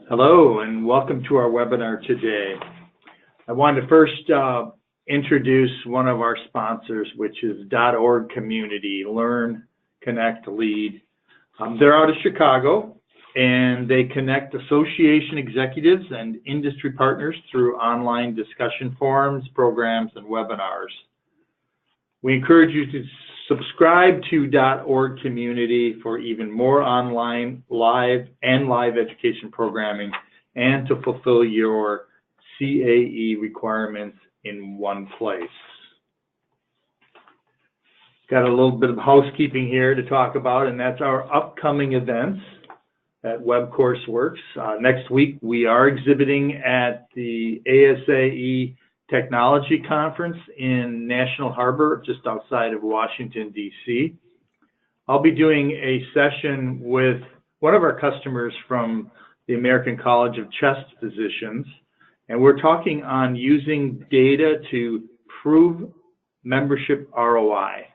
Hello and welcome to our webinar today. I wanted to first introduce one of our sponsors, which is .org Community, Learn, Connect, Lead. They're out of Chicago and they connect association executives and industry partners through online discussion forums, programs, and webinars. We encourage you to subscribe to .org Community for even more online, live education programming and to fulfill your CAE requirements in one place. Got a little bit of housekeeping here to talk about, and that's our upcoming events at WebCourseWorks. Next week, we are exhibiting at the ASAE Technology Conference in National Harbor, just outside of Washington, D.C. I'll be doing a session with one of our customers from the American College of Chest Physicians, and we're talking on using data to prove membership ROI.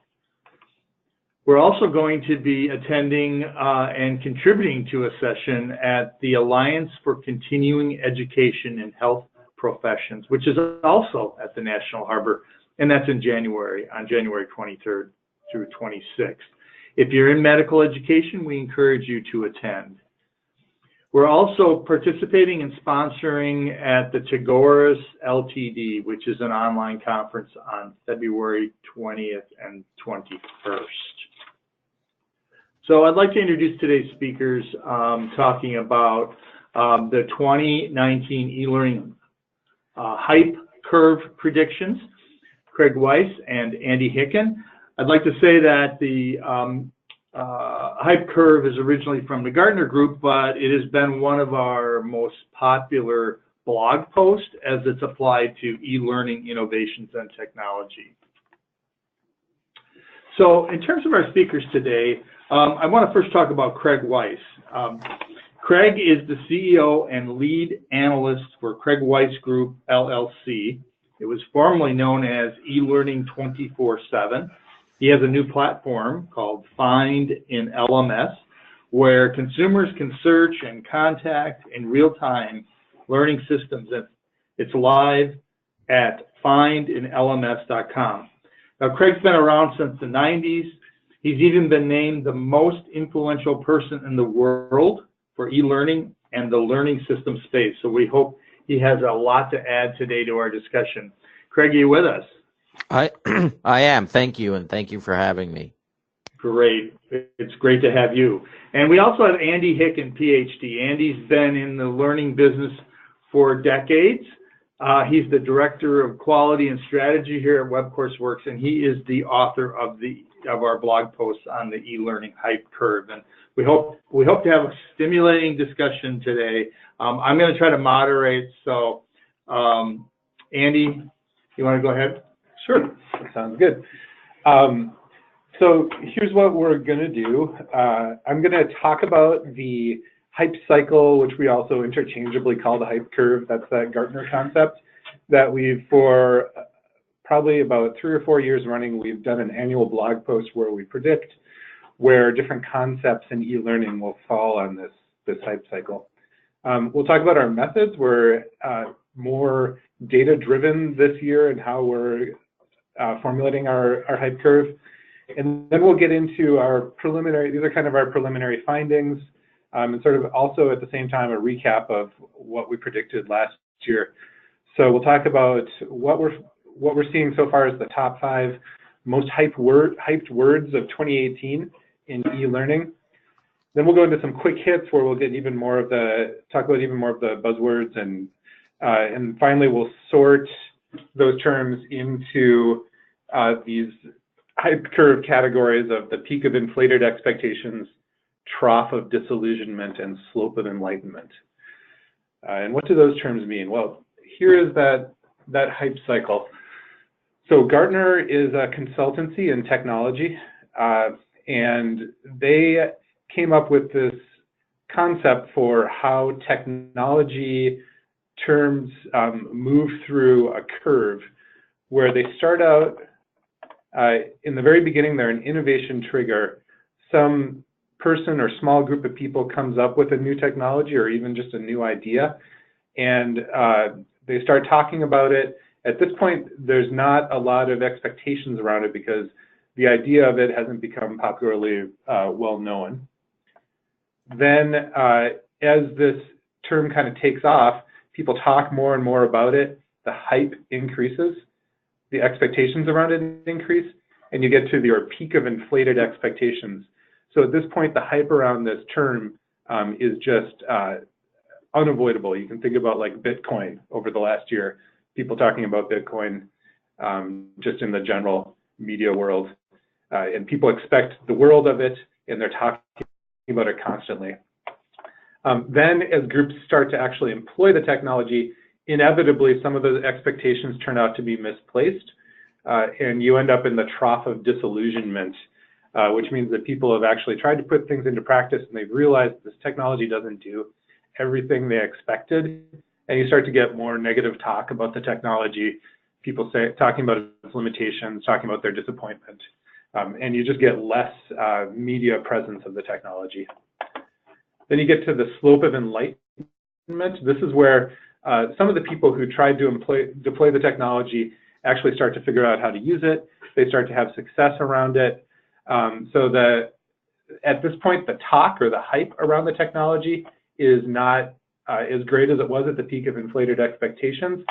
We're also going to be attending and contributing to a session at the Alliance for Continuing Education in Health Professions, which is also at the National Harbor, and that's in January, on January 23rd through 26th. If you're in medical education, we encourage you to attend. We're also participating and sponsoring at the Tagoras LTD, which is an online conference on February 20th and 21st. So I'd like to introduce today's speakers talking about the 2019 e-learning hype curve predictions, Craig Weiss and Andy Hicken. I'd like to say that the hype curve is originally from the Gartner Group, but it has been one of our most popular blog posts as it's applied to e-learning innovations and technology. So in terms of our speakers today, I want to first talk about Craig Weiss. Craig is the CEO and lead analyst for Craig Weiss Group, LLC. It was formerly known as eLearning 24/7. He has a new platform called Find in LMS, where consumers can search and contact in real-time learning systems. It's live at findinlms.com. Now, Craig's been around since the 90s. He's even been named the most influential person in the world for e-learning and the learning system space. So we hope he has a lot to add today to our discussion. Craig, are you with us? I am. Thank you, and thank you for having me. Great. It's great to have you. And we also have Andy Hicken, PhD. Andy's been in the learning business for decades. He's the Director of Quality and Strategy here at WebCourseWorks, and he is the author of our blog posts on the e-learning hype curve. And we hope to have a stimulating discussion today. I'm going to try to moderate. So, Andy, you want to go ahead? Sure, that sounds good. So here's what we're going to do. I'm going to talk about the hype cycle, which we also interchangeably call the hype curve. That's that Gartner concept that we've, for probably about 3 or 4 years running, we've done an annual blog post where we predict where different concepts in e-learning will fall on this hype cycle. We'll talk about our methods. We're more data-driven this year and how we're formulating our hype curve. And then we'll get into our preliminary, these are kind of our preliminary findings, and sort of also at the same time a recap of what we predicted last year. So we'll talk about what we're seeing so far as the top 5 most hyped words of 2018 in e-learning. Then we'll go into some quick hits where we'll get even more of talk about even more of the buzzwords, and finally we'll sort those terms into these hype curve categories of the peak of inflated expectations, trough of disillusionment, and slope of enlightenment. And what do those terms mean? Well, here is that hype cycle. So Gartner is a consultancy in technology, and they came up with this concept for how technology terms move through a curve where they start out in the very beginning, they're an innovation trigger. Some person or small group of people comes up with a new technology or even just a new idea, and they start talking about it. At this point, there's not a lot of expectations around it because the idea of it hasn't become popularly well known. Then as this term kind of takes off, people talk more and more about it, the hype increases, the expectations around it increase, and you get to your peak of inflated expectations. So at this point, the hype around this term is just unavoidable. You can think about like Bitcoin over the last year, people talking about Bitcoin just in the general media world, and people expect the world of it, and they're talking about it constantly. Then as groups start to actually employ the technology, inevitably some of those expectations turn out to be misplaced, and you end up in the trough of disillusionment, which means that people have actually tried to put things into practice and they've realized this technology doesn't do everything they expected, and you start to get more negative talk about the technology, people talking about its limitations, talking about their disappointment, and you just get less media presence of the technology. Then you get to the slope of enlightenment. This is where some of the people who tried to deploy the technology actually start to figure out how to use it. They start to have success around it. So at this point, the talk or the hype around the technology is not as great as it was at the peak of inflated expectations,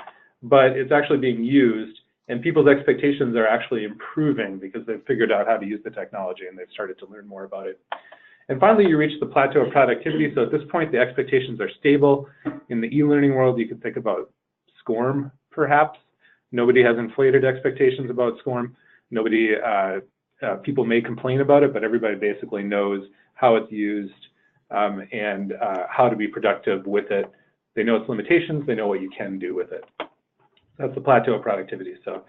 but it's actually being used, and people's expectations are actually improving because they've figured out how to use the technology and they've started to learn more about it. And finally, you reach the plateau of productivity. So at this point, the expectations are stable. In the e-learning world, you can think about SCORM, perhaps. Nobody has inflated expectations about SCORM. Nobody, people may complain about it, but everybody basically knows how it's used and how to be productive with it. They know its limitations. They know what you can do with it. That's the plateau of productivity. So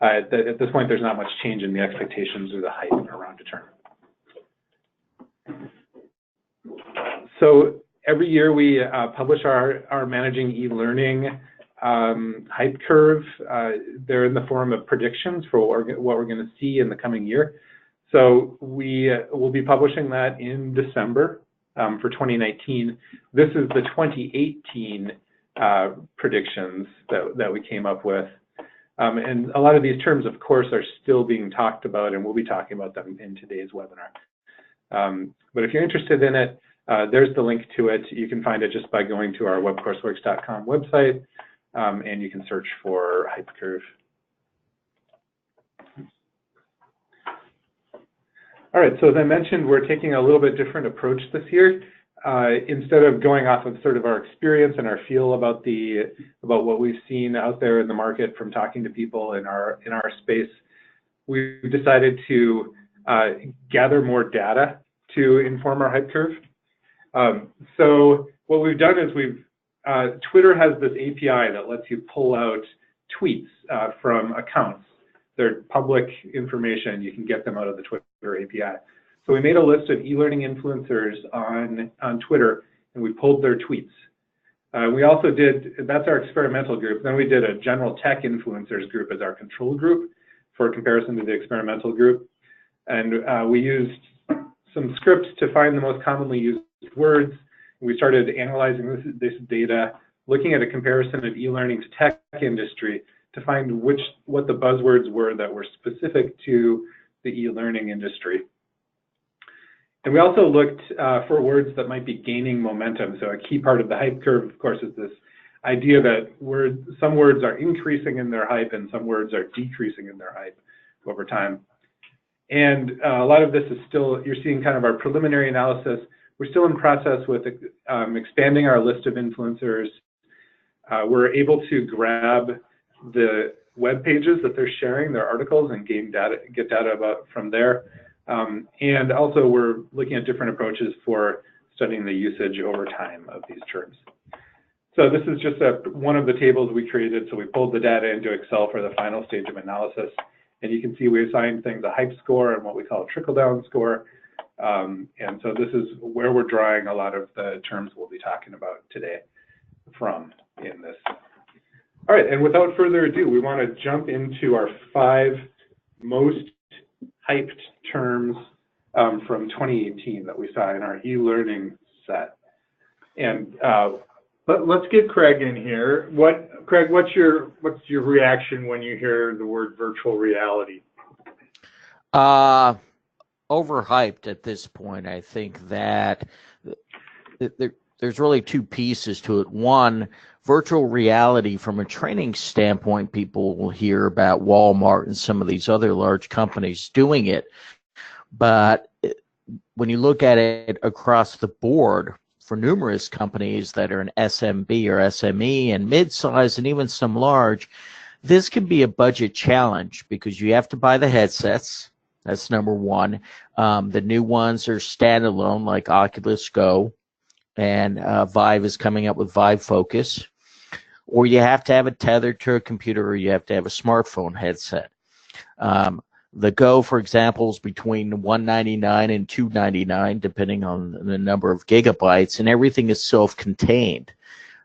at this point, there's not much change in the expectations or the hype around a term. So every year we publish our Managing e-Learning hype curve. They're in the form of predictions for what we're going to see in the coming year. So we will be publishing that in December for 2019. This is the 2018 predictions that we came up with. And a lot of these terms, of course, are still being talked about, and we'll be talking about them in today's webinar. But if you're interested in it, there's the link to it. You can find it just by going to our webcourseworks.com website, and you can search for hype curve. All right, so as I mentioned, we're taking a little bit different approach this year. Instead of going off of sort of our experience and our feel about what we've seen out there in the market from talking to people in our space, we've decided to gather more data to inform our hype curve. So what we've done is Twitter has this API that lets you pull out tweets from accounts. They're public information. You can get them out of the Twitter API. So we made a list of e-learning influencers on Twitter, and we pulled their tweets. We also that's our experimental group. Then we did a general tech influencers group as our control group for comparison to the experimental group. And we used some scripts to find the most commonly used words. We started analyzing this data, looking at a comparison of e-learning to tech industry to find what the buzzwords were that were specific to the e-learning industry. And we also looked for words that might be gaining momentum. So a key part of the hype curve, of course, is this idea that some words are increasing in their hype and some words are decreasing in their hype over time. And a lot of this is still, you're seeing kind of our preliminary analysis. We're still in process with expanding our list of influencers. We're able to grab the web pages that they're sharing, their articles, and get data from there. And also we're looking at different approaches for studying the usage over time of these terms. So this is just one of the tables we created. So we pulled the data into Excel for the final stage of analysis. And you can see we assigned things a hype score and what we call a trickle-down score. And so this is where we're drawing a lot of the terms we'll be talking about today from in this. All right, and without further ado, we want to jump into our 5 most hyped terms from 2018 that we saw in our eLearning set. And but let's get Craig in here. Craig, what's your reaction when you hear the word virtual reality? Overhyped at this point. I think that there's really two pieces to it. One, virtual reality from a training standpoint, people will hear about Walmart and some of these other large companies doing it. But when you look at it across the board for numerous companies that are an SMB or SME and mid-size and even some large, this can be a budget challenge because you have to buy the headsets. That's number one. The new ones are standalone, like Oculus Go, and Vive is coming up with Vive Focus. Or you have to have it tethered to a computer, or you have to have a smartphone headset. The Go, for example, is between $199 and $299, depending on the number of gigabytes, and everything is self-contained.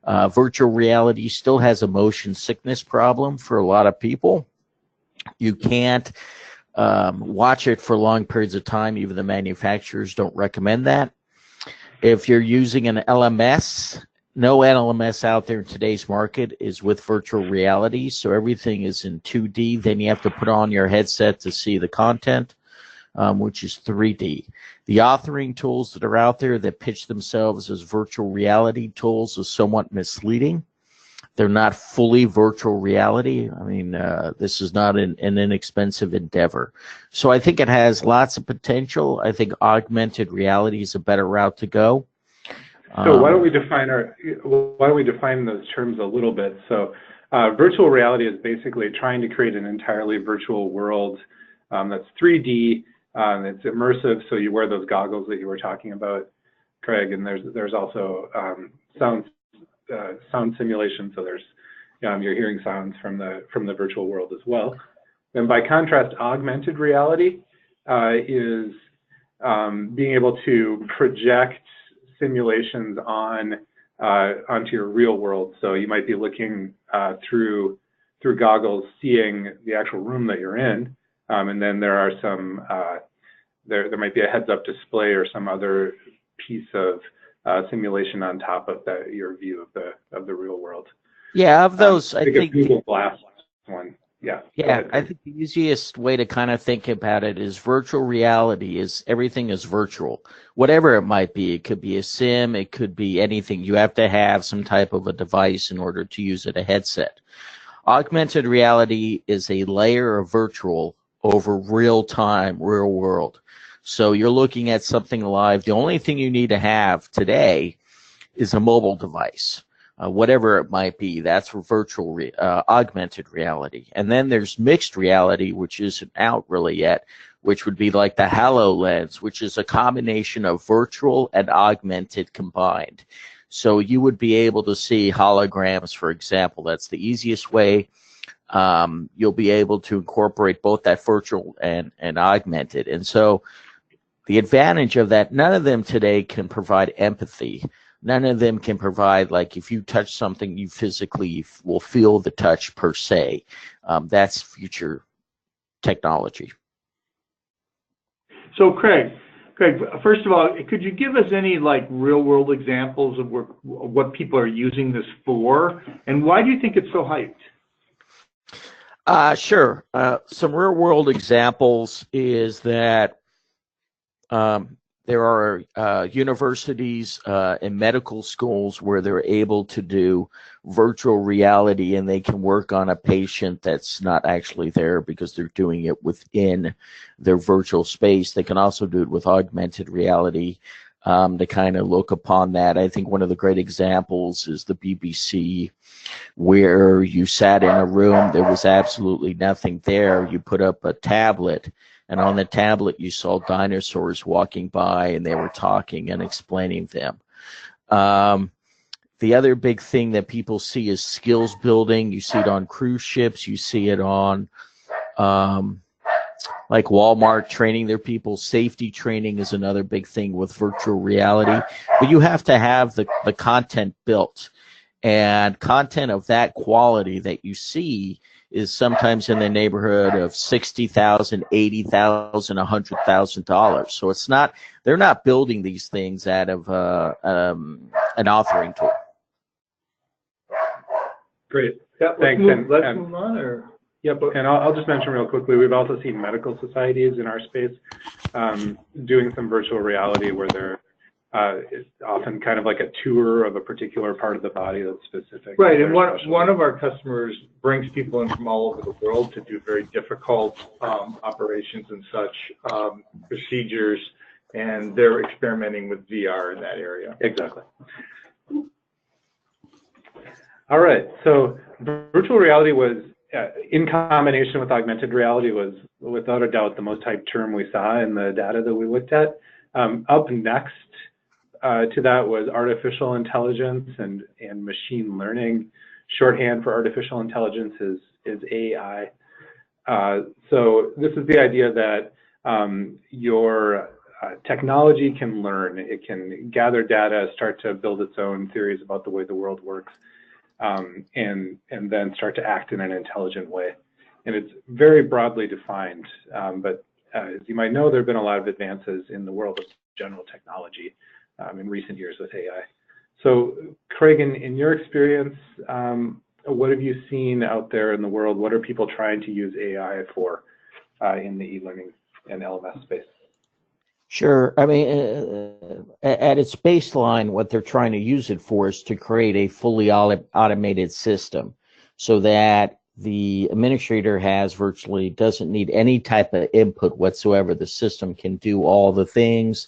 Virtual reality still has a motion sickness problem for a lot of people. You can't watch it for long periods of time. Even the manufacturers don't recommend that. If you're using an LMS, no LMS out there in today's market is with virtual reality, so everything is in 2D. Then you have to put on your headset to see the content, which is 3D. The authoring tools that are out there that pitch themselves as virtual reality tools is somewhat misleading. They're not fully virtual reality. I mean, this is not an inexpensive endeavor. So I think it has lots of potential. I think augmented reality is a better route to go. So why don't we define those terms a little bit? So virtual reality is basically trying to create an entirely virtual world that's 3D, it's immersive. So you wear those goggles that you were talking about, Craig, and there's also sound simulation. So there's you're hearing sounds from the virtual world as well. And by contrast, augmented reality is being able to project simulations onto your real world. So you might be looking through goggles, seeing the actual room that you're in, and then there are some there might be a heads-up display or some other piece of simulation on top of your view of the real world. Yeah, of those, I think Google Glass one. Yeah. Yeah, I think the easiest way to kind of think about it is virtual reality is everything is virtual, whatever it might be. It could be a sim, it could be anything. You have to have some type of a device in order to use it, a headset. Augmented reality is a layer of virtual over real time, real world. So you're looking at something live. The only thing you need to have today is a mobile device. Whatever it might be, that's for virtual augmented reality. And then there's mixed reality, which isn't out really yet, which would be like the HoloLens, which is a combination of virtual and augmented combined. So you would be able to see holograms, for example. That's the easiest way. You'll be able to incorporate both that virtual and augmented. And so the advantage of that, none of them today can provide empathy. None of them can provide, like, if you touch something, you physically will feel the touch per se. That's future technology. So Craig, first of all, could you give us any like real world examples of what people are using this for, and why do you think it's so hyped? Sure. Some real world examples is that there are universities and medical schools where they're able to do virtual reality, and they can work on a patient that's not actually there because they're doing it within their virtual space. They can also do it with augmented reality to kind of look upon that. I think one of the great examples is the BBC, where you sat in a room, there was absolutely nothing there. You put up a tablet, and on the tablet you saw dinosaurs walking by, and they were talking and explaining them. The other big thing that people see is skills building. You see it on cruise ships. You see it on like Walmart training their people. Safety training is another big thing with virtual reality. But you have to have the content built. And content of that quality that you see is sometimes in the neighborhood of $60,000, $80,000, $100,000. So it's not, they're not building these things out of an authoring tool. Great. Yeah, Thanks. Let's move on, or? Yep, and I'll just mention real quickly, we've also seen medical societies in our space doing some virtual reality where they're it's often kind of like a tour of a particular part of the body that's specific. Right, and one of our customers brings people in from all over the world to do very difficult operations and such procedures, and they're experimenting with VR in that area. Exactly. All right, so virtual reality was, in combination with augmented reality, was without a doubt the most hyped term we saw in the data that we looked at. Up next to that was artificial intelligence and machine learning. Shorthand for artificial intelligence is AI. So this is the idea that your technology can learn, it can gather data, start to build its own theories about the way the world works, and then start to act in an intelligent way. And it's very broadly defined, but as you might know, there have been a lot of advances in the world of general technology in recent years with AI. So Craig, in your experience, what have you seen out there in the world? What are people trying to use AI for in the e-learning and LMS space? Sure. I mean, at its baseline, what they're trying to use it for is to create a fully automated system so that the administrator doesn't need any type of input whatsoever. The system can do all the things.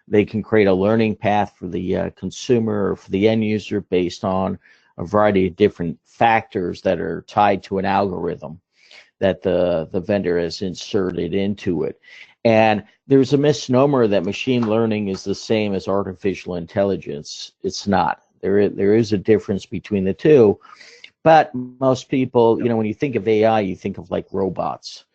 They can create a learning path for the consumer or for the end user based on a variety of different factors that are tied to an algorithm that the vendor has inserted into it. And there's a misnomer that machine learning is the same as artificial intelligence. It's not. There is a difference between the two. But most people, when you think of AI, you think of like robots.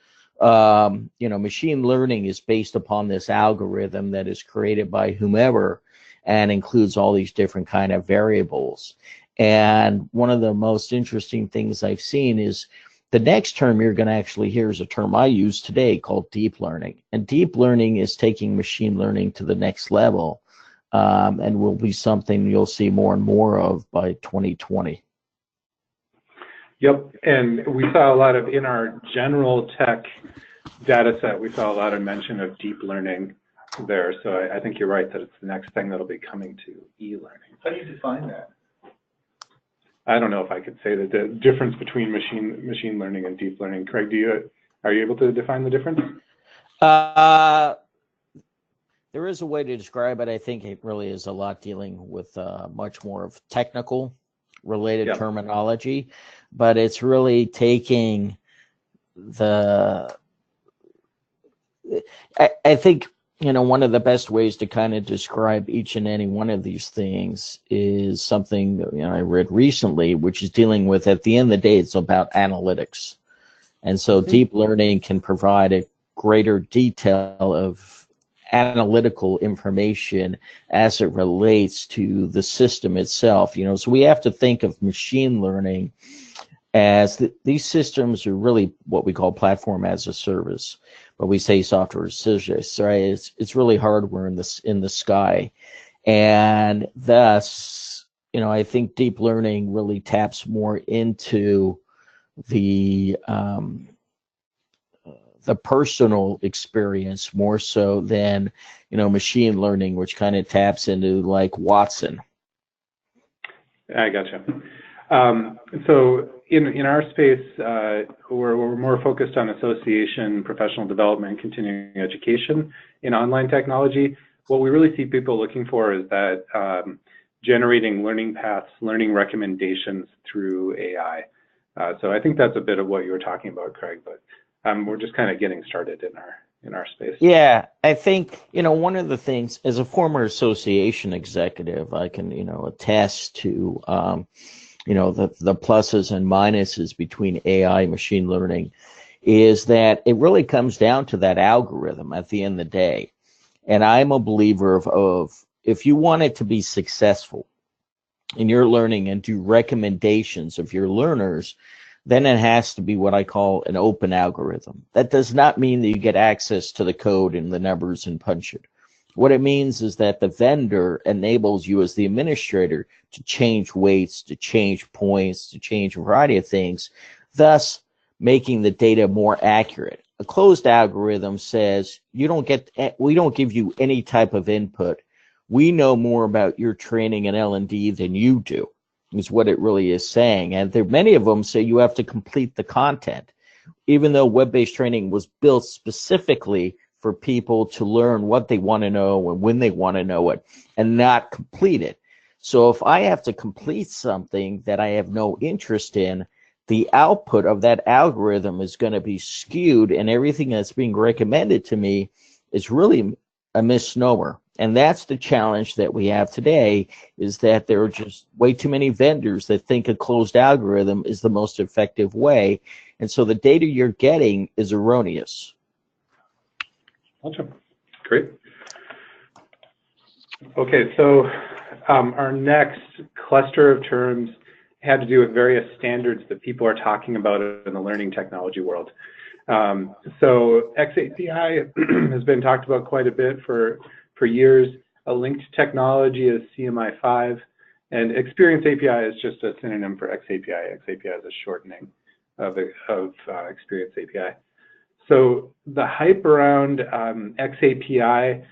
Machine learning is based upon this algorithm that is created by whomever and includes all these different kind of variables. And one of the most interesting things I've seen is the next term you're going to actually hear is a term I use today called deep learning. And deep learning is taking machine learning to the next level and will be something you'll see more and more of by 2020. Yep, and we saw a lot of, in our general tech data set, we saw a lot of mention of deep learning there. So I think you're right that it's the next thing that'll be coming to e-learning. How do you define that? I don't know if I could say that the difference between machine learning and deep learning. Craig, are you able to define the difference? There is a way to describe it. I think it really is a lot dealing with much more of technical related terminology, but it's really taking I think, one of the best ways to kind of describe each and any one of these things is something that I read recently, which is dealing with, at the end of the day, it's about analytics. And so deep learning can provide a greater detail of analytical information as it relates to the system itself. So we have to think of machine learning as these systems are really what we call platform as a service, but we say software as a service, right? It's really hardware in the sky, and thus, I think deep learning really taps more into the personal experience more so than machine learning, which kind of taps into like Watson. I gotcha. So in our space, we're more focused on association, professional development, continuing education in online technology. What we really see people looking for is that generating learning paths, learning recommendations through AI. So I think that's a bit of what you were talking about, Craig, but we're just kind of getting started in our space. Yeah, I think, one of the things, as a former association executive, I can, attest to, the pluses and minuses between AI and machine learning is that it really comes down to that algorithm at the end of the day. And I'm a believer of if you want it to be successful in your learning and do recommendations of your learners, then it has to be what I call an open algorithm. That does not mean that you get access to the code and the numbers and punch it. What it means is that the vendor enables you as the administrator to change weights, to change points, to change a variety of things, thus making the data more accurate. A closed algorithm says we don't give you any type of input. We know more about your training in L&D than you do, is what it really is saying. And there many of them say you have to complete the content, even though web-based training was built specifically for people to learn what they want to know and when they want to know it and not complete it. So if I have to complete something that I have no interest in, the output of that algorithm is going to be skewed, and everything that's being recommended to me is really a misnomer. And that's the challenge that we have today, is that there are just way too many vendors that think a closed algorithm is the most effective way. And so the data you're getting is erroneous. Gotcha. Great. Okay, so our next cluster of terms had to do with various standards that people are talking about in the learning technology world. So XAPI has been talked about quite a bit for years. A linked technology is CMI5, and Experience API is just a synonym for XAPI. XAPI is a shortening of Experience API. So the hype around XAPI,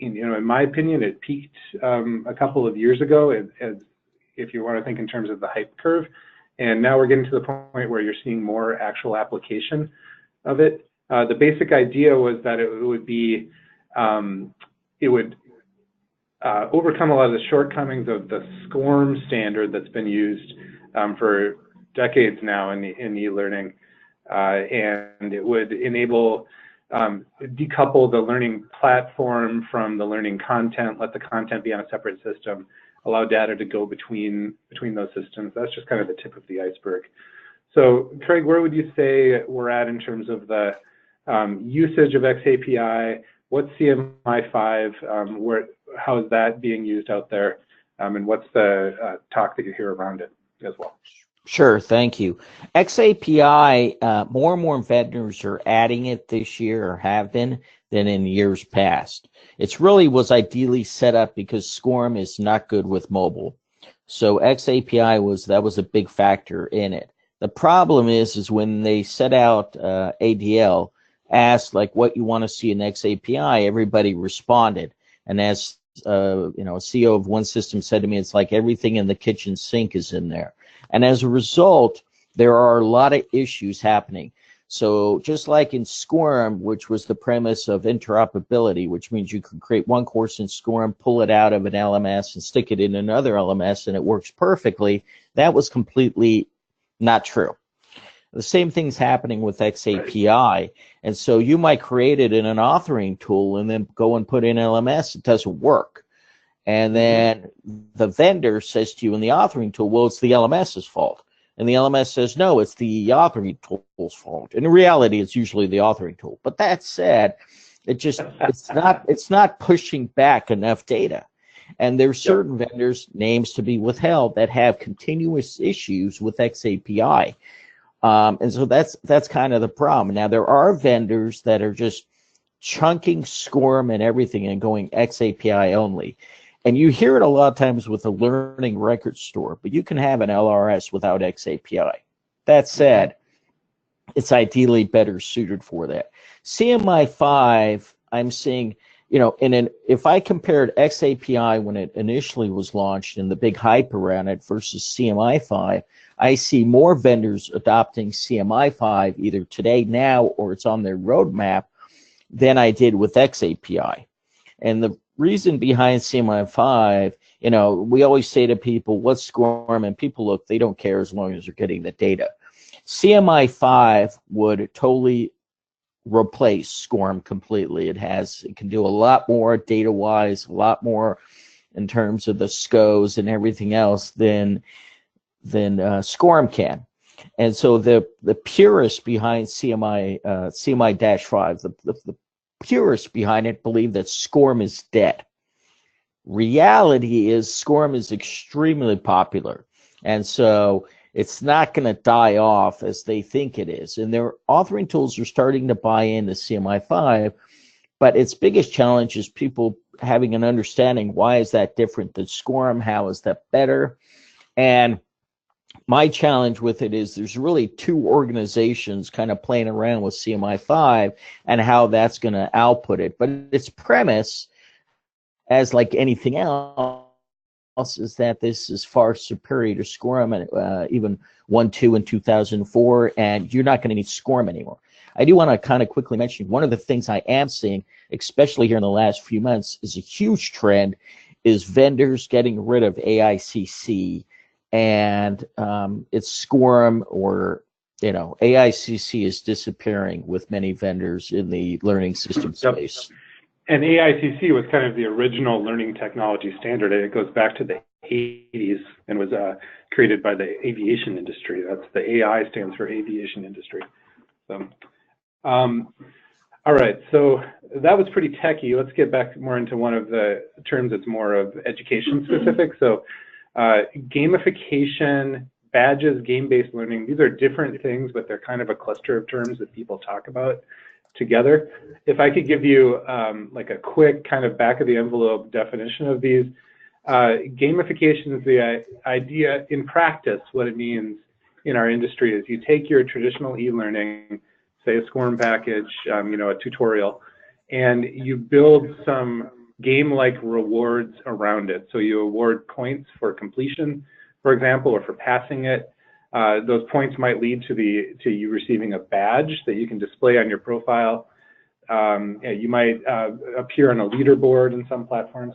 in my opinion, it peaked a couple of years ago, as if you want to think in terms of the hype curve, and now we're getting to the point where you're seeing more actual application of it. The basic idea was that it would overcome a lot of the shortcomings of the SCORM standard that's been used for decades now in e-learning, and it would enable decouple the learning platform from the learning content, let the content be on a separate system, allow data to go between those systems. That's just kind of the tip of the iceberg. So Craig, where would you say we're at in terms of the usage of XAPI? What's CMI5? How is that being used out there? And what's the talk that you hear around it as well? Sure, thank you. XAPI, more and more vendors are adding it this year, or have been, than in years past. It's really was ideally set up because SCORM is not good with mobile. So XAPI was a big factor in it. The problem is when they set out ADL, asked like what you want to see in XAPI, everybody responded. And as a CEO of one system said to me, it's like everything in the kitchen sink is in there. And as a result, there are a lot of issues happening. So just like in SCORM, which was the premise of interoperability, which means you can create one course in SCORM, pull it out of an LMS and stick it in another LMS and it works perfectly, that was completely not true. The same thing's happening with XAPI. And so you might create it in an authoring tool and then go and put in LMS, it doesn't work. And then the vendor says to you in the authoring tool, well, it's the LMS's fault. And the LMS says, no, it's the authoring tool's fault. And in reality, it's usually the authoring tool. But that said, it's not pushing back enough data. And there's certain vendors, names to be withheld, that have continuous issues with XAPI. And so that's kind of the problem. Now, there are vendors that are just chunking SCORM and everything and going XAPI only. And you hear it a lot of times with a learning record store, but you can have an LRS without XAPI. That said, it's ideally better suited for that. CMI5, I'm seeing, if I compared XAPI when it initially was launched and the big hype around it versus CMI5, I see more vendors adopting CMI5 either today, now, or it's on their roadmap than I did with XAPI. And the reason behind CMI5, we always say to people, what's SCORM? And people they don't care as long as they're getting the data. CMI5 would totally replace SCORM completely. It can do a lot more data-wise, a lot more in terms of the SCOs and everything else than SCORM can. And so the purists behind CMI-5, the purists behind it believe that SCORM is dead. Reality is SCORM is extremely popular. And so It's not going to die off as they think it is. And their authoring tools are starting to buy into CMI5, but its biggest challenge is people having an understanding, why is that different than SCORM? How is that better? And my challenge with it is there's really two organizations kind of playing around with CMI5 and how that's going to output it. But its premise, as like anything else, is that this is far superior to SCORM, and even 1.2 in 2004, and you're not going to need SCORM anymore. I do want to kind of quickly mention one of the things I am seeing, especially here in the last few months, is a huge trend, is vendors getting rid of AICC, and it's SCORM, or AICC is disappearing with many vendors in the learning system space. And AICC was kind of the original learning technology standard. It goes back to the 80s and was created by the aviation industry. That's the AI stands for aviation industry. So, all right, so that was pretty techy. Let's get back more into one of the terms that's more of education specific. So gamification, badges, game-based learning, these are different things, but they're kind of a cluster of terms that people talk about together. If I could give you like a quick kind of back of the envelope definition of these, gamification is the idea in practice. What it means in our industry is you take your traditional e-learning, say a SCORM package, a tutorial, and you build some game-like rewards around it. So you award points for completion, for example, or for passing it. Those points might lead to you receiving a badge that you can display on your profile. You might appear on a leaderboard in some platforms.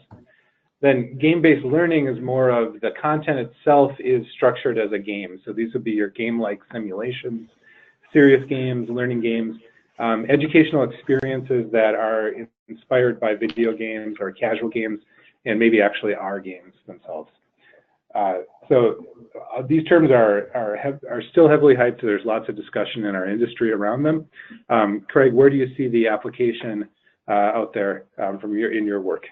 Then game-based learning is more of the content itself is structured as a game. So these would be your game-like simulations, serious games, learning games, educational experiences that are inspired by video games or casual games, and maybe actually are games themselves. So these terms are still heavily hyped. There's lots of discussion in our industry around them. Craig, where do you see the application out there in your work?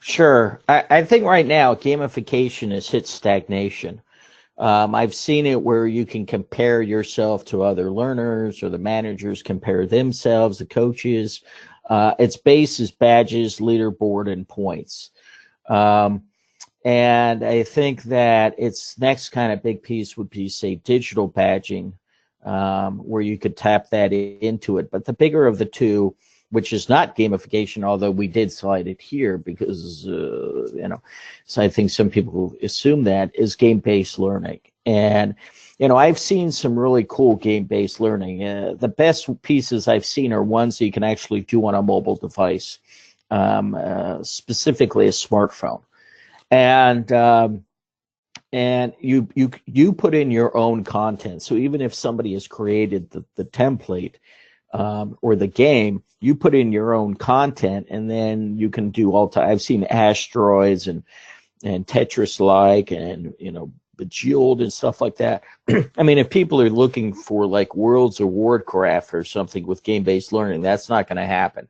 Sure. I think right now gamification has hit stagnation. I've seen it where you can compare yourself to other learners, or the managers compare themselves, the coaches. Its base is badges, leaderboard, and points. And I think that its next kind of big piece would be, say, digital badging, where you could tap that into it. But the bigger of the two, which is not gamification, although we did slide it here because, so I think some people assume that, is game-based learning. And, I've seen some really cool game-based learning. The best pieces I've seen are ones that you can actually do on a mobile device, specifically a smartphone. And you put in your own content. So even if somebody has created the template or the game, you put in your own content, and then you can do I've seen asteroids and Tetris-like and Bejeweled and stuff like that. I mean, if people are looking for like Worlds of Warcraft or something with game-based learning, that's not going to happen.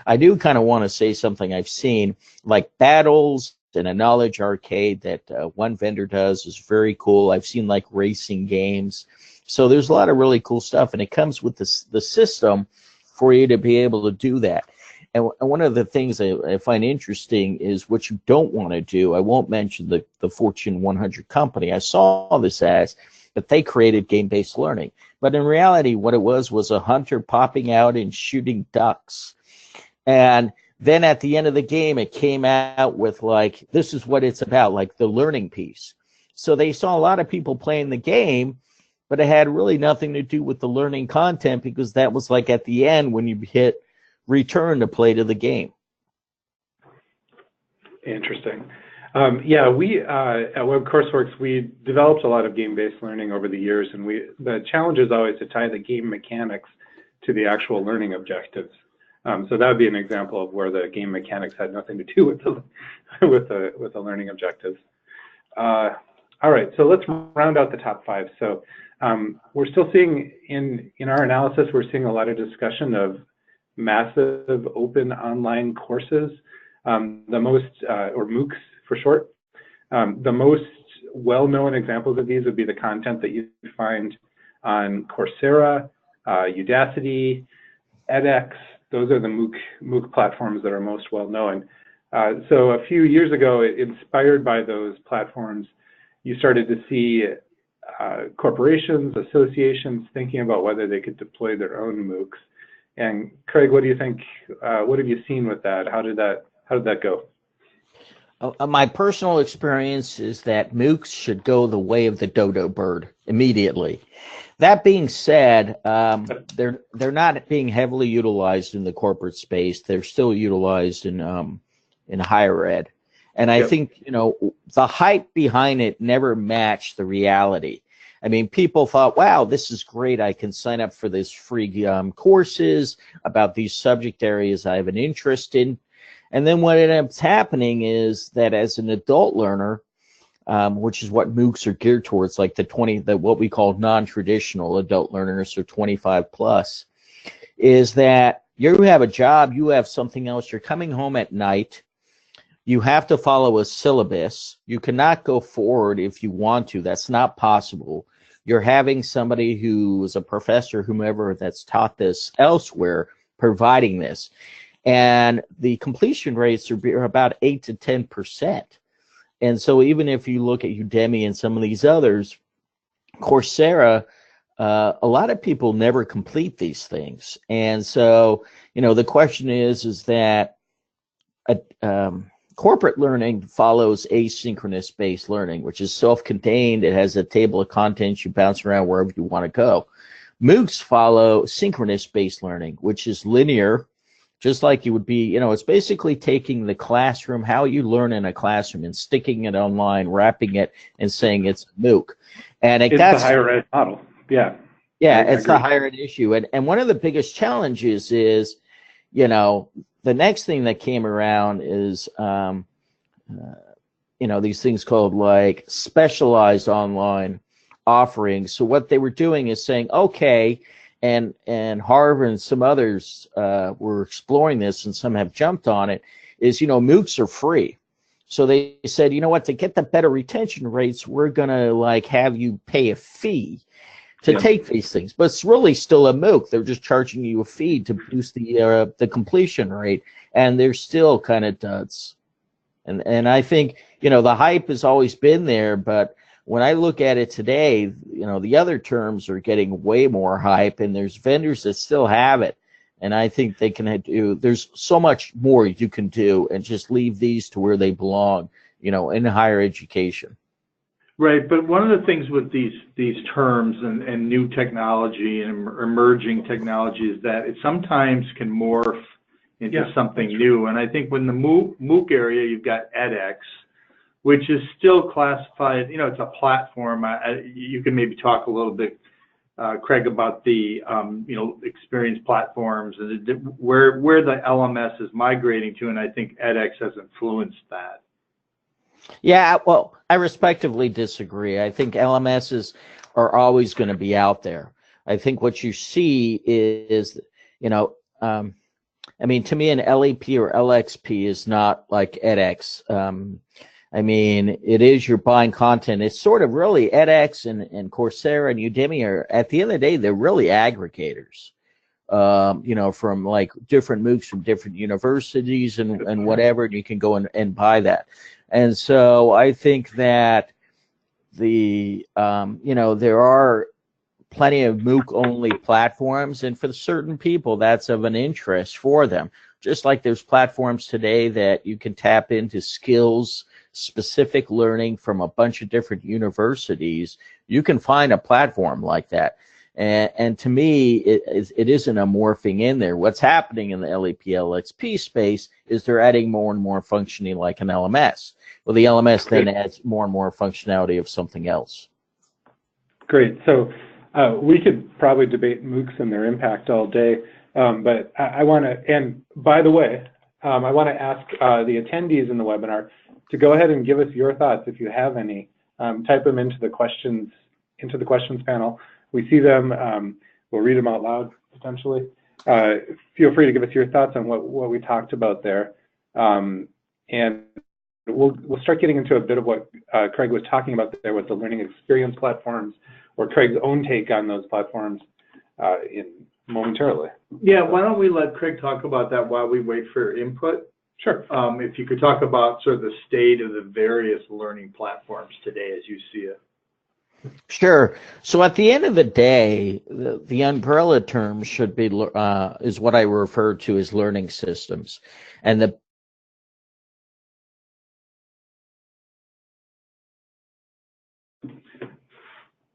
I do kind of want to say something I've seen, like battles and a knowledge arcade that one vendor does is very cool. I've seen like racing games. So there's a lot of really cool stuff, and it comes with the system for you to be able to do that. And one of the things I find interesting is what you don't want to do. I won't mention the Fortune 100 company. I saw this as that they created game-based learning. But in reality, what it was a hunter popping out and shooting ducks. And then at the end of the game, it came out with like, this is what it's about, like the learning piece. So they saw a lot of people playing the game, but it had really nothing to do with the learning content, because that was like at the end when you hit return to play to the game. Interesting. Yeah, we at WebCourseWorks, we developed a lot of game-based learning over the years, and the challenge is always to tie the game mechanics to the actual learning objectives. So that would be an example of where the game mechanics had nothing to do with the learning objectives. All right, so let's round out the top 5. So we're still seeing in our analysis, we're seeing a lot of discussion of massive open online courses, or MOOCs for short. The most well-known examples of these would be the content that you find on Coursera, Udacity, edX. Those are the MOOC platforms that are most well-known. So a few years ago, inspired by those platforms, you started to see corporations, associations thinking about whether they could deploy their own MOOCs. And Craig, what do you think? What have you seen with that? How did that go? My personal experience is that MOOCs should go the way of the dodo bird immediately. That being said, they're not being heavily utilized in the corporate space. They're still utilized in higher ed. And I think, the hype behind it never matched the reality. I mean, people thought, wow, this is great. I can sign up for this free courses about these subject areas I have an interest in. And then what ends up happening is that as an adult learner, which is what MOOCs are geared towards, like what we call non-traditional adult learners, or 25 plus, is that you have a job, you have something else, you're coming home at night, you have to follow a syllabus, you cannot go forward if you want to, that's not possible. You're having somebody who is a professor, whomever, that's taught this elsewhere, providing this. And the completion rates are about 8 to 10%. And so even if you look at Udemy and some of these others, Coursera, a lot of people never complete these things. And so, the question is that corporate learning follows asynchronous based learning, which is self-contained. It has a table of contents. You bounce around wherever you want to go. MOOCs follow synchronous based learning, which is linear, just like you would be, it's basically taking the classroom, how you learn in a classroom, and sticking it online, wrapping it, and saying it's a MOOC. And it's the higher ed model. Yeah. Yeah, it's the higher ed issue. And one of the biggest challenges is, the next thing that came around is, these things called like specialized online offerings. So what they were doing is saying, okay, and Harvard and some others were exploring this, and some have jumped on it, is, MOOCs are free. So they said, you know what, to get the better retention rates, we're going to have you pay a fee to take these things. But it's really still a MOOC. They're just charging you a fee to boost the completion rate, and they're still kind of duds. And I think, the hype has always been there, but when I look at it today, the other terms are getting way more hype, and there's vendors that still have it. And I think they can do, there's so much more you can do, and just leave these to where they belong, in higher education. Right, but one of the things with these terms and new technology and emerging technology is that it sometimes can morph into something new. And I think when the MOOC area, you've got edX, which is still classified, it's a platform. You can maybe talk a little bit, Craig, about the, experience platforms and where the LMS is migrating to, and I think edX has influenced that. Yeah, well, I respectively disagree. I think LMSs are always going to be out there. I think what you see is, to me, an LEP or LXP is not like edX. It is, you're buying content. It's sort of really edX and Coursera and Udemy are, at the end of the day, they're really aggregators, from like different MOOCs from different universities and whatever, and you can go and buy that. And so I think that there are plenty of MOOC-only platforms, and for certain people, that's of an interest for them. Just like there's platforms today that you can tap into skills-specific learning from a bunch of different universities, you can find a platform like that. And to me, it isn't a morphing in there. What's happening in the LEP, LXP space is they're adding more and more functioning like an LMS. Well, the LMS then adds more and more functionality of something else. Great. So we could probably debate MOOCs and their impact all day, but I want to, and by the way, I want to ask the attendees in the webinar to go ahead and give us your thoughts if you have any. Type them into the questions panel. We see them. We'll read them out loud potentially. Feel free to give us your thoughts on what we talked about there. And we'll start getting into a bit of what Craig was talking about there with the learning experience platforms, or Craig's own take on those platforms momentarily. Yeah, why don't we let Craig talk about that while we wait for input? Sure. If you could talk about sort of the state of the various learning platforms today as you see it. Sure. So at the end of the day, the umbrella term should be is what I refer to as learning systems, and the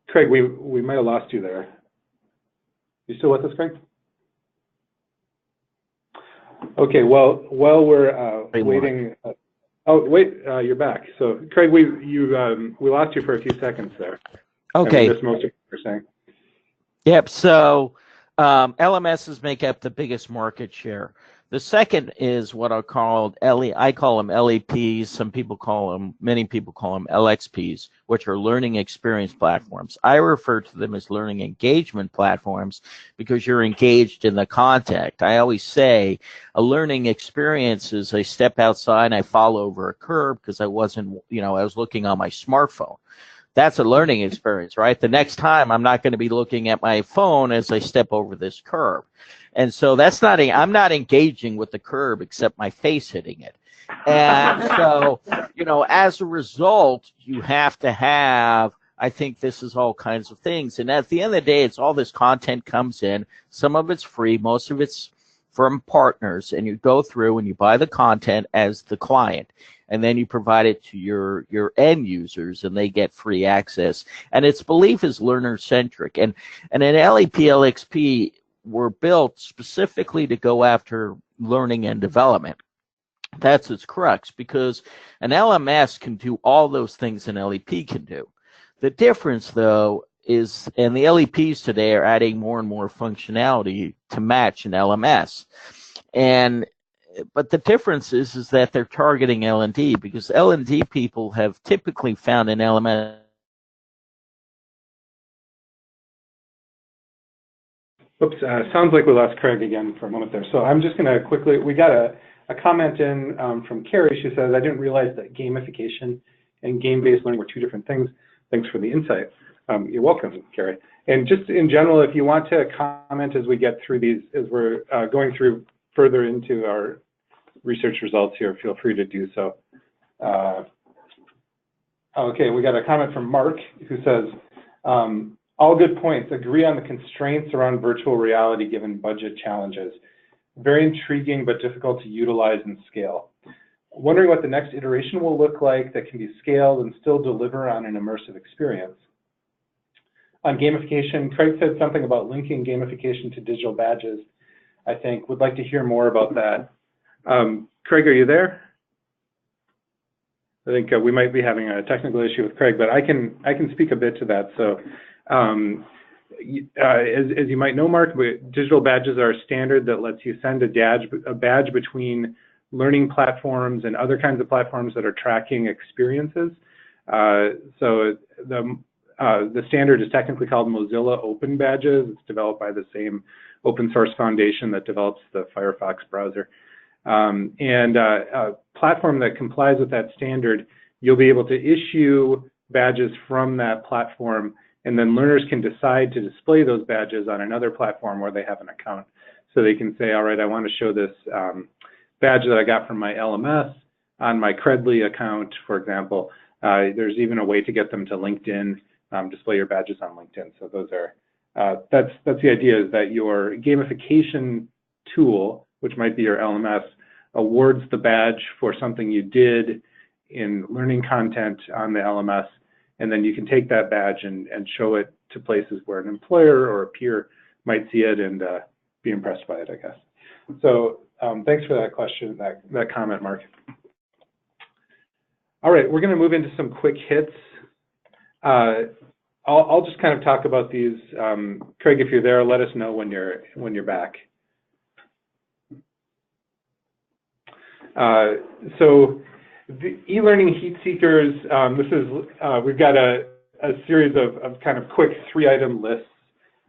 Craig, we might have lost you there. You still with us, Craig? Okay. Well, while we're waiting. Oh wait, you're back. So Craig, we lost you for a few seconds there. Okay. I missed most of what you're saying. Yep. So LMSs make up the biggest market share. The second is what I call them LEPs. Many people call them LXPs, which are learning experience platforms. I refer to them as learning engagement platforms because you're engaged in the content. I always say a learning experience is I step outside and I fall over a curb because I was looking on my smartphone. That's a learning experience, right? The next time I'm not going to be looking at my phone as I step over this curb. And so I'm not engaging with the curb except my face hitting it. And so, as a result, you have to have, I think this is all kinds of things. And at the end of the day, it's all this content comes in. Some of it's free, most of it's from partners, and you go through and you buy the content as the client. And then you provide it to your end users, and they get free access. And its belief is learner-centric. And an LEP, LXP were built specifically to go after learning and development. That's its crux, because an LMS can do all those things an LEP can do. The difference, though, is, and the LEPs today are adding more and more functionality to match an LMS. But the difference is that they're targeting L&D, because L&D people have typically found an LMS. Oops, sounds like we lost Craig again for a moment there. So I'm just going to quickly, we got a comment in from Carrie. She says, I didn't realize that gamification and game-based learning were two different things. Thanks for the insight. You're welcome, Carrie. And just in general, if you want to comment as we get through these, as we're going through further into our research results here, feel free to do so. Okay, we got a comment from Mark who says, all good points. Agree on the constraints around virtual reality given budget challenges. Very intriguing, but difficult to utilize and scale. Wondering what the next iteration will look like that can be scaled and still deliver on an immersive experience. On gamification, Craig said something about linking gamification to digital badges. I think would like to hear more about that. Craig, are you there? I think we might be having a technical issue with Craig, but I can speak a bit to that. So, as you might know, Mark, digital badges are a standard that lets you send a badge between learning platforms and other kinds of platforms that are tracking experiences. So the standard is technically called Mozilla Open Badges. It's developed by the same open source foundation that develops the Firefox browser. And a platform that complies with that standard, you'll be able to issue badges from that platform, and then learners can decide to display those badges on another platform where they have an account. So they can say, all right, I want to show this badge that I got from my LMS on my Credly account, for example. There's even a way to get them to LinkedIn, display your badges on LinkedIn. So those are, that's the idea, is that your gamification tool, which might be your LMS, awards the badge for something you did in learning content on the LMS, and then you can take that badge and show it to places where an employer or a peer might see it and be impressed by it, I guess. So thanks for that question, that comment, Mark. All right, we're going to move into some quick hits. I'll just kind of talk about these. Craig, if you're there, let us know when you're back. So the e-learning heat seekers, we've got a series of kind of quick 3-item lists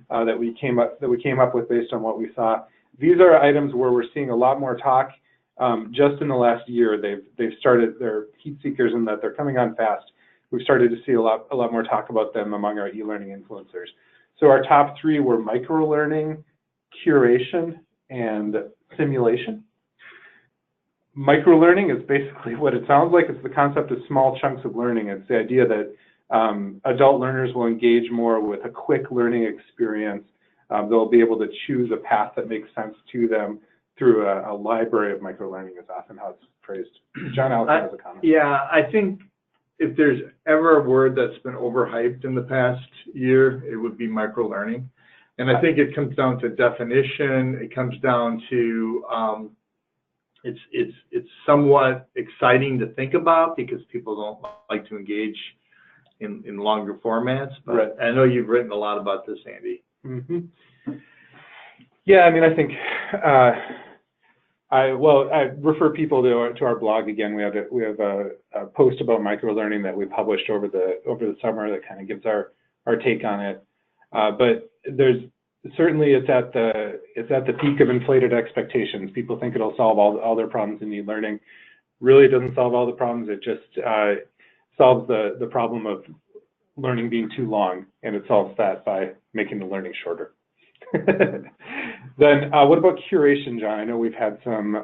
that we came up with based on what we saw. These are items where we're seeing a lot more talk just in the last year, they've started their heat seekers, and that they're coming on fast. We've started to see a lot more talk about them among our e-learning influencers. So our top three were microlearning, curation, and simulation. Microlearning is basically what it sounds like. It's the concept of small chunks of learning. It's the idea that adult learners will engage more with a quick learning experience. They'll be able to choose a path that makes sense to them through a library of microlearning is often how it's phrased. John Alex has a comment. Yeah, I think if there's ever a word that's been overhyped in the past year, it would be microlearning. And I think it comes down to definition. It comes down to it's somewhat exciting to think about because people don't like to engage in longer formats. But right. I know you've written a lot about this, Andy. Mm-hmm. Yeah, I mean, I think I refer people to our blog again. We have a post about microlearning that we published over the summer that kind of gives our take on it. But there's certainly it's at the peak of inflated expectations. People think it'll solve all their problems in e-learning. Really, it doesn't solve all the problems. It just solves the problem of learning being too long, and it solves that by making the learning shorter. Then what about curation, John? I know we've had some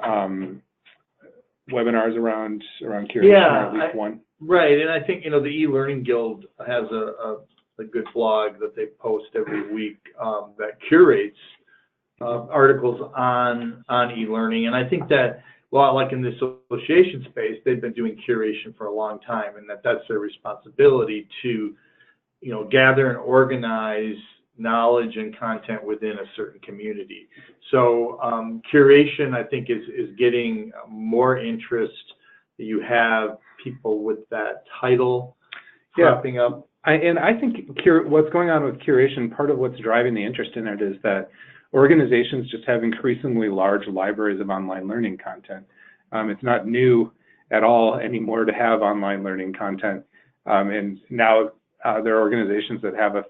webinars around curation, yeah, or at least one. Right, and I think, the e-learning guild has a good blog that they post every week that curates articles on e-learning, and I think that, well, like in the association space, they've been doing curation for a long time, and that's their responsibility to, gather and organize knowledge and content within a certain community. So curation, I think, is getting more interest. You have people with that title cropping up. I think what's going on with curation, part of what's driving the interest in it is that organizations just have increasingly large libraries of online learning content. It's not new at all anymore to have online learning content. And now there are organizations that have a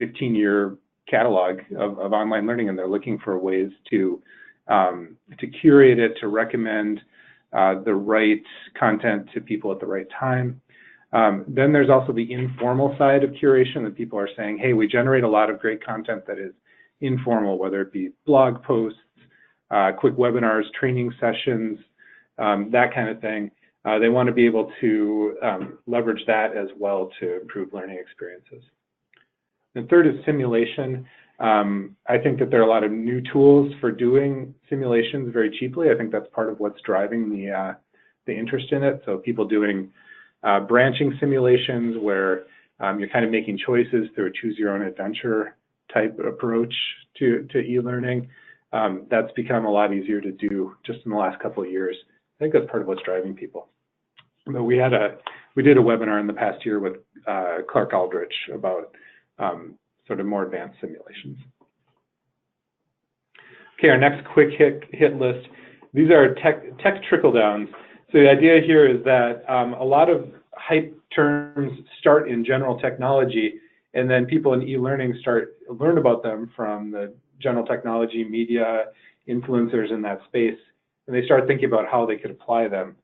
15-year catalog of online learning, and they're looking for ways to curate it, to recommend the right content to people at the right time. Then there's also the informal side of curation that people are saying, hey, we generate a lot of great content that is informal, whether it be blog posts, quick webinars, training sessions, that kind of thing. They want to be able to leverage that as well to improve learning experiences. The third is simulation. I think that there are a lot of new tools for doing simulations very cheaply. I think that's part of what's driving the interest in it. So people doing branching simulations where you're kind of making choices through a choose your own adventure type approach to e-learning. That's become a lot easier to do just in the last couple of years. I think that's part of what's driving people. But we did a webinar in the past year with Clark Aldrich about sort of more advanced simulations. Okay, our next quick hit list. These are tech trickle downs. So the idea here is that a lot of hype terms start in general technology, and then people in e-learning learn about them from the general technology, media, influencers in that space, and they start thinking about how they could apply them.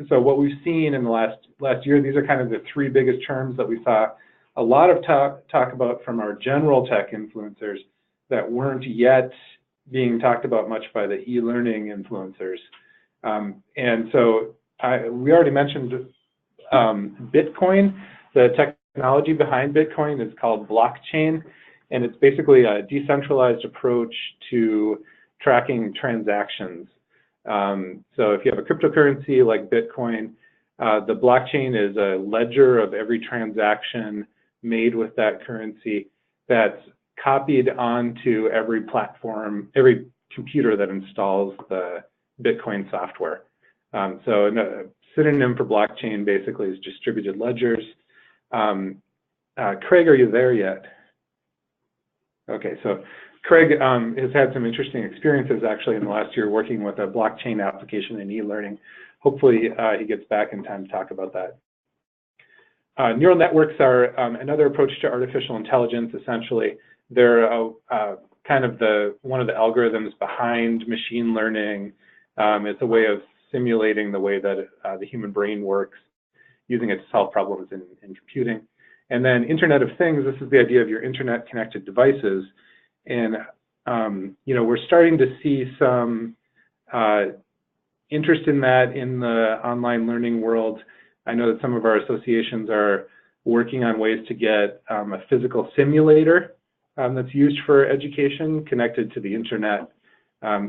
So what we've seen in the last year, these are kind of the three biggest terms that we saw a lot of talk about from our general tech influencers that weren't yet being talked about much by the e-learning influencers. And so we already mentioned Bitcoin. The technology behind Bitcoin is called blockchain, and it's basically a decentralized approach to tracking transactions. So if you have a cryptocurrency like Bitcoin, the blockchain is a ledger of every transaction made with that currency that's copied onto every platform, every computer that installs the Bitcoin software. So a synonym for blockchain basically is distributed ledgers. Craig, are you there yet? Okay, so Craig has had some interesting experiences actually in the last year working with a blockchain application in e-learning. Hopefully he gets back in time to talk about that. Neural networks are another approach to artificial intelligence. Essentially, they're kind of one of the algorithms behind machine learning, It's a way of simulating the way that the human brain works, using it to solve problems in computing. And then Internet of Things, this is the idea of your internet connected devices. And, we're starting to see some interest in that in the online learning world. I know that some of our associations are working on ways to get a physical simulator that's used for education connected to the internet,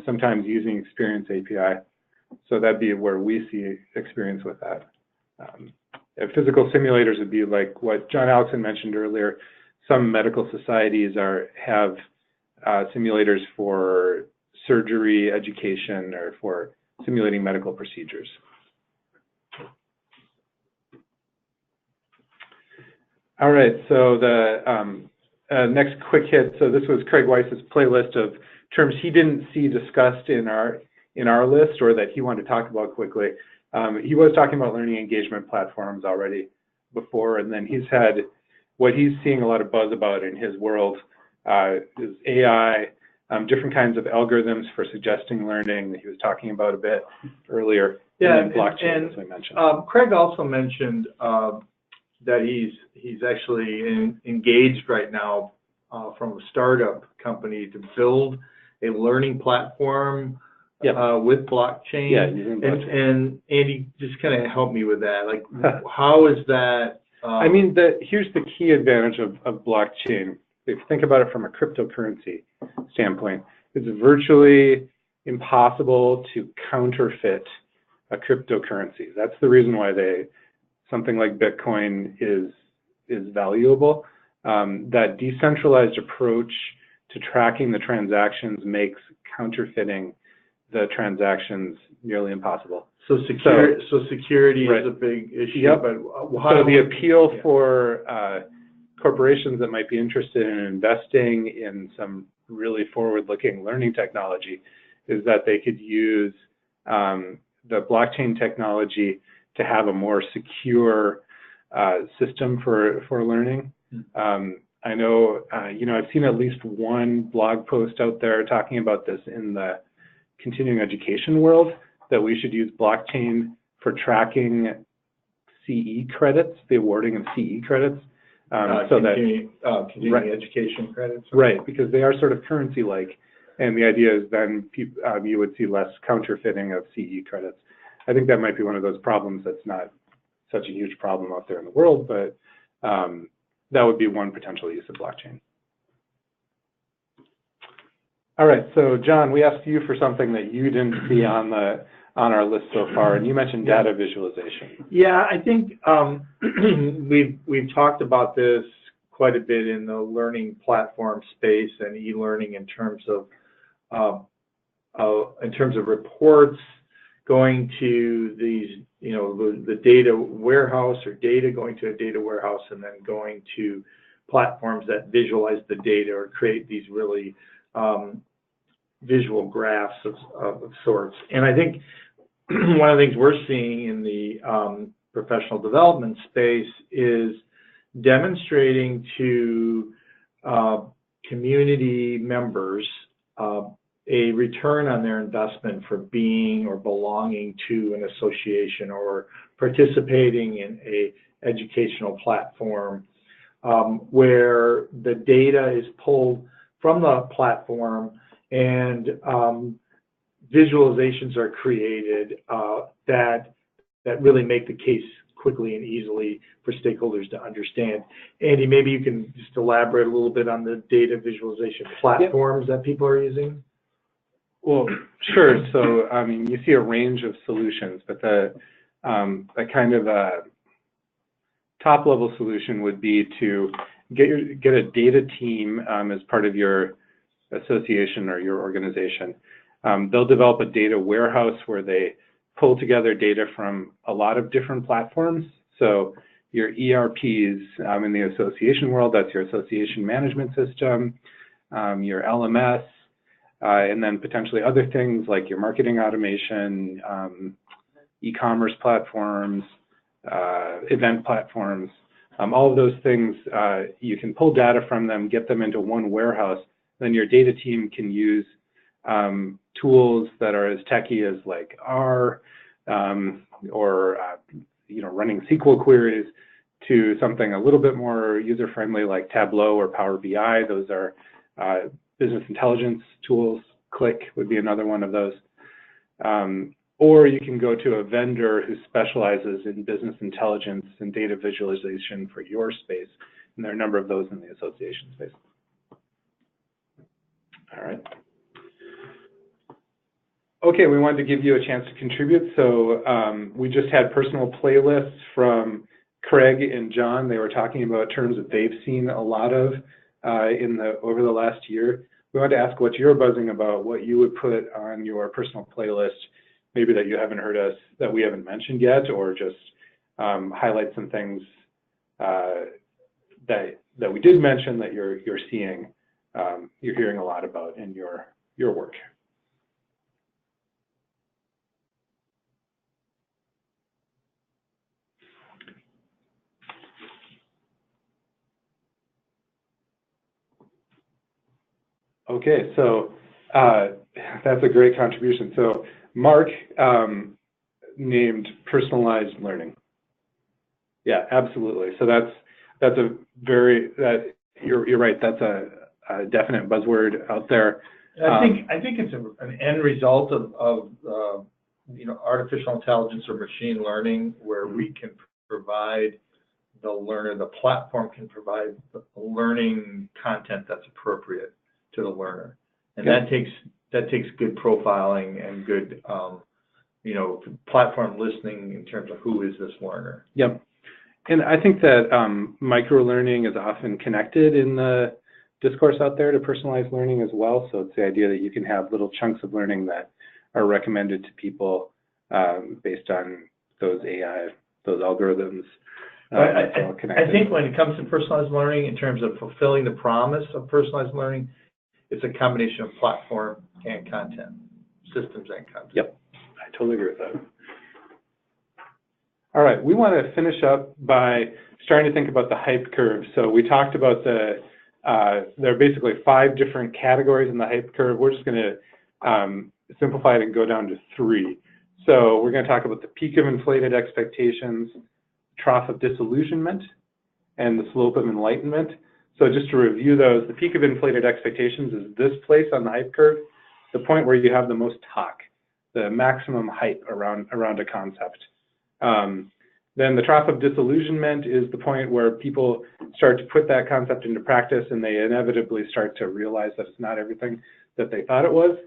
sometimes using Experience API. So that'd be where we see experience with that. Physical simulators would be like what John Alexson mentioned earlier. Some medical societies have simulators for surgery education or for simulating medical procedures. All right, so the next quick hit. So this was Craig Weiss's playlist of terms he didn't see discussed in our list or that he wanted to talk about quickly. He was talking about learning engagement platforms already before, and then he's had what he's seeing a lot of buzz about in his world is AI, different kinds of algorithms for suggesting learning that he was talking about a bit earlier. Yeah, and blockchain, as I mentioned. Craig also mentioned that he's actually engaged right now from a startup company to build a learning platform with blockchain. Yeah, using blockchain. And Andy, just kind of help me with that. Like, how is that? I mean, here's the key advantage of blockchain. If you think about it from a cryptocurrency standpoint, it's virtually impossible to counterfeit a cryptocurrency. That's the reason why something like Bitcoin is valuable. That decentralized approach to tracking the transactions makes counterfeiting the transactions nearly impossible. So security right. is a big issue. Yep. But so the appeal for corporations that might be interested in investing in some really forward-looking learning technology is that they could use the blockchain technology to have a more secure system for learning. I know, I've seen at least one blog post out there talking about this in the continuing education world, that we should use blockchain for tracking CE credits, the awarding of CE credits. Continuing education credits. Right, because they are sort of currency-like, and the idea is then you would see less counterfeiting of CE credits. I think that might be one of those problems that's not such a huge problem out there in the world, but that would be one potential use of blockchain. All right, so John, we asked you for something that you didn't see on our list so far, and you mentioned data visualization. Yeah, I think we've talked about this quite a bit in the learning platform space and e-learning in terms of reports going to these, the data warehouse or data going to a data warehouse and then going to platforms that visualize the data or create these really visual graphs of sorts. And I think one of the things we're seeing in the professional development space is demonstrating to community members a return on their investment for being or belonging to an association or participating in a educational platform where the data is pulled from the platform and visualizations are created that really make the case quickly and easily for stakeholders to understand. Andy, maybe you can just elaborate a little bit on the data visualization platforms that people are using. Well, sure. So, I mean, you see a range of solutions, but the kind of top-level solution would be to get a data team as part of your association or your organization. They'll develop a data warehouse where they pull together data from a lot of different platforms. So your ERPs in the association world, that's your association management system, your LMS, and then potentially other things like your marketing automation, e-commerce platforms, event platforms. All of those things, you can pull data from them, get them into one warehouse. Then your data team can use tools that are as techy as like R or running SQL queries to something a little bit more user-friendly like Tableau or Power BI. Those are business intelligence tools. Qlik would be another one of those. Or you can go to a vendor who specializes in business intelligence and data visualization for your space. And there are a number of those in the association space. All right. Okay, we wanted to give you a chance to contribute. So we just had personal playlists from Craig and John. They were talking about terms that they've seen a lot of over the last year. We wanted to ask what you're buzzing about, what you would put on your personal playlist, maybe that you haven't heard us, that we haven't mentioned yet, or just highlight some things that we did mention that you're seeing, you're hearing a lot about in your work. Okay, so that's a great contribution. So Mark named personalized learning. Yeah, absolutely. So that's a very you're right. That's a definite buzzword out there. I think it's an end result of artificial intelligence or machine learning, where we can provide the learner, the platform can provide the learning content that's appropriate to the learner, and that takes good profiling and good platform listening in terms of who is this learner. Yep. And I think that micro-learning is often connected in the discourse out there to personalized learning as well. So it's the idea that you can have little chunks of learning that are recommended to people based on those AI, those algorithms. I think when it comes to personalized learning, in terms of fulfilling the promise of personalized learning, it's a combination of platform and content, systems and content. Yep, I totally agree with that. All right, we want to finish up by starting to think about the hype curve. So we talked about there are basically 5 different categories in the hype curve. We're just going to simplify it and go down to 3. So we're going to talk about the peak of inflated expectations, trough of disillusionment, and the slope of enlightenment. So just to review those, the peak of inflated expectations is this place on the hype curve, the point where you have the most talk, the maximum hype around a concept. Then the trough of disillusionment is the point where people start to put that concept into practice and they inevitably start to realize that it's not everything that they thought it was.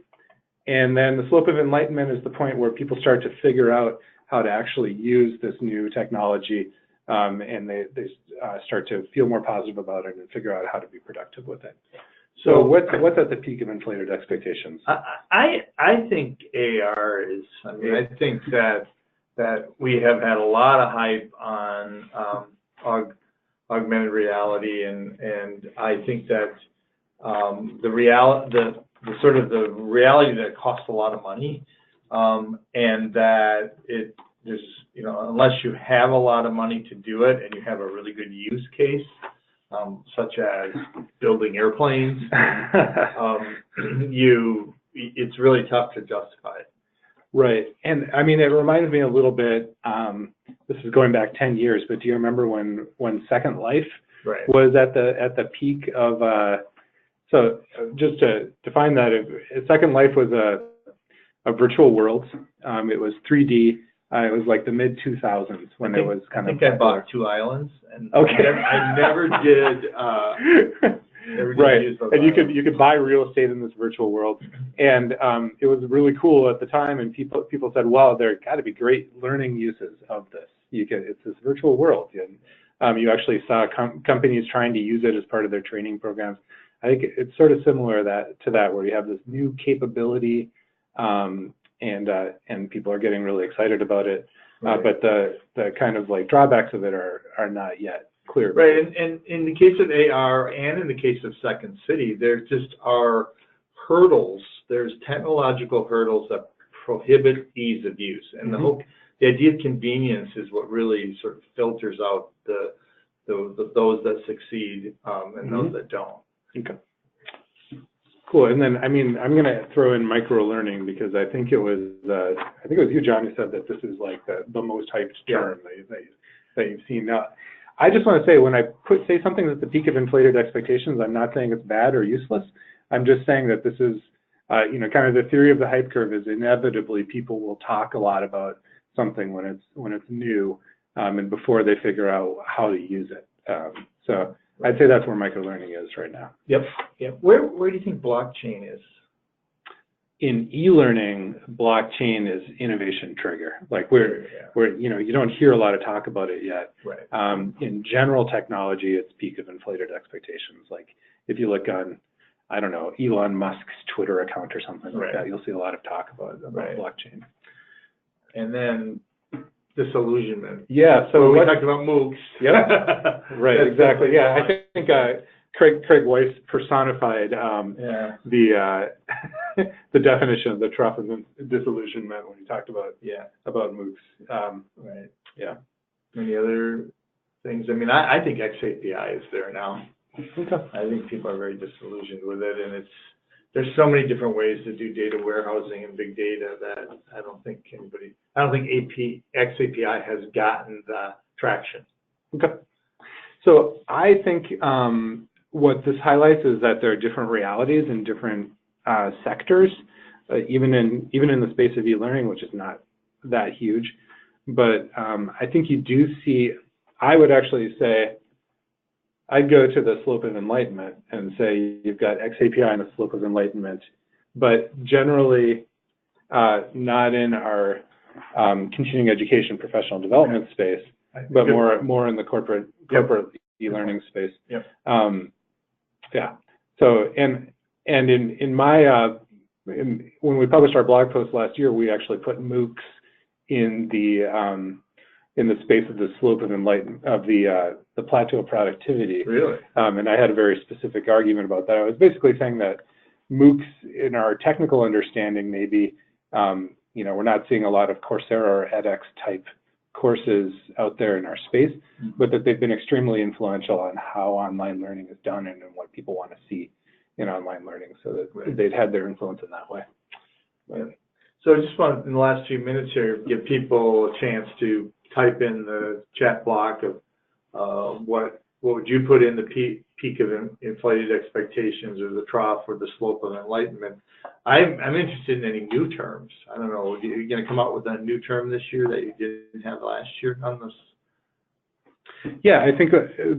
And then the slope of enlightenment is the point where people start to figure out how to actually use this new technology, and they start to feel more positive about it and figure out how to be productive with it. So what's at the peak of inflated expectations? I think AR is, I think that we have had a lot of hype on augmented reality, and I think that the reality that costs a lot of money, and that there's unless you have a lot of money to do it and you have a really good use case, such as building airplanes, it's really tough to justify it. Right, and I mean, it reminded me a little bit, this is going back 10 years, but do you remember when Second Life was at the peak of, so just to define that, Second Life was a virtual world. It was 3D. It was like the mid-2000s when it was kind of. I think I bought 2 islands, and I never did. Right, and you could buy real estate in this virtual world, and it was really cool at the time. And people said, "Wow, there got to be great learning uses of this. It's this virtual world." And you actually saw companies trying to use it as part of their training programs. I think it's sort of similar to that, where you have this new capability, and people are getting really excited about it. Right. But the kind of like drawbacks of it are not yet clear. Right, and in the case of AR and in the case of Second City, there just are hurdles. There's technological hurdles that prohibit ease of use, and the idea of convenience is what really sort of filters out those that succeed and those that don't. Okay. Cool. And then, I mean, I'm going to throw in micro-learning because I think it was you, John, who said that this is like the most hyped term that you've seen. Now, I just want to say when I say something that's the peak of inflated expectations, I'm not saying it's bad or useless. I'm just saying that this is, you know, kind of the theory of the hype curve is inevitably people will talk a lot about something when it's new and before they figure out how to use it. So I'd say that's where micro-learning is right now. Yep. Where do you think blockchain is? In e-learning, blockchain is innovation trigger. Like we're you know, you don't hear a lot of talk about it yet. Right. In general technology, it's peak of inflated expectations. Like if you look on, I don't know, Elon Musk's Twitter account or something like that, you'll see a lot of talk about blockchain. And then disillusionment. Yeah. So we talked about MOOCs. Yeah. Right. Exactly. Yeah. I think Craig Weiss personified the definition of the trough of disillusionment when he talked about MOOCs. Right. Yeah. Any other things? I mean, I think XAPI is there now. Okay. I think people are very disillusioned with it, and there's so many different ways to do data warehousing and big data that I don't think XAPI has gotten the traction. Okay. So I think what this highlights is that there are different realities in different sectors, even in the space of e-learning, which is not that huge. But I think you do see, I would actually say, I'd go to the slope of enlightenment and say you've got XAPI and the slope of enlightenment, but generally not in our continuing education professional development space, but more in the corporate e-learning space. Yep. Yeah. So and in my when we published our blog post last year, we actually put MOOCs in the space of the slope of enlightenment of the plateau of productivity. Really? And I had a very specific argument about that. I was basically saying that MOOCs, in our technical understanding, maybe you know, we're not seeing a lot of Coursera or edX type courses out there in our space, but that they've been extremely influential on how online learning is done and what people want to see in online learning, so that they've had their influence in that way. Right. So I just want, in the last few minutes here, give people a chance to type in the chat block of what would you put in the peak of inflated expectations, or the trough, or the slope of enlightenment. I'm interested in any new terms. I don't know, are you going to come out with a new term this year that you didn't have last year on this? Yeah, I think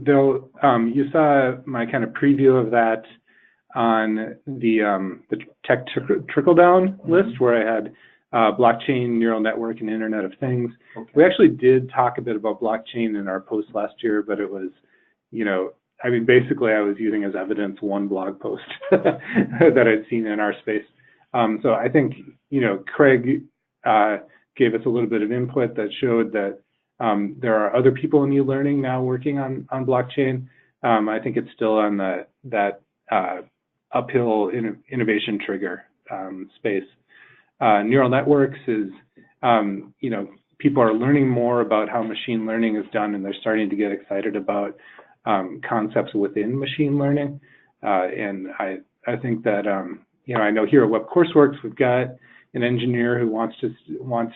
they'll. You saw my kind of preview of that on the tech trickle down list, where I had blockchain, neural network, and Internet of Things. Okay. We actually did talk a bit about blockchain in our post last year, but it was, you know, I mean, basically I was using as evidence one blog post that I'd seen in our space. So I think, you know, Craig gave us a little bit of input that showed that there are other people in e-learning now working on blockchain. I think it's still on that uphill innovation trigger space. Neural networks is, you know, people are learning more about how machine learning is done, and they're starting to get excited about concepts within machine learning. And I think that, you know, I know here at Web Courseworks, we've got an engineer who wants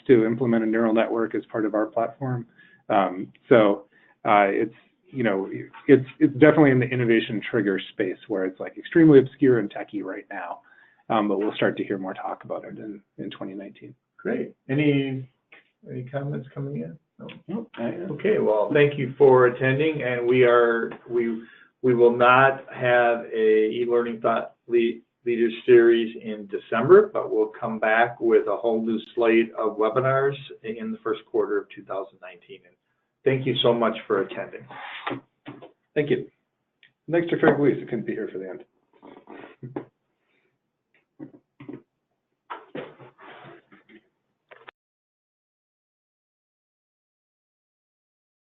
to implement a neural network as part of our platform. So it's, you know, it's definitely in the innovation trigger space where it's like extremely obscure and techy right now. But we'll start to hear more talk about it in 2019. Great. Any comments coming in? No. Okay. Well, thank you for attending, and we will not have a e-learning thought leaders series in December, but we'll come back with a whole new slate of webinars in the first quarter of 2019. And thank you so much for attending. Thank you. Thanks to Craig Weiss, who couldn't be here for the end.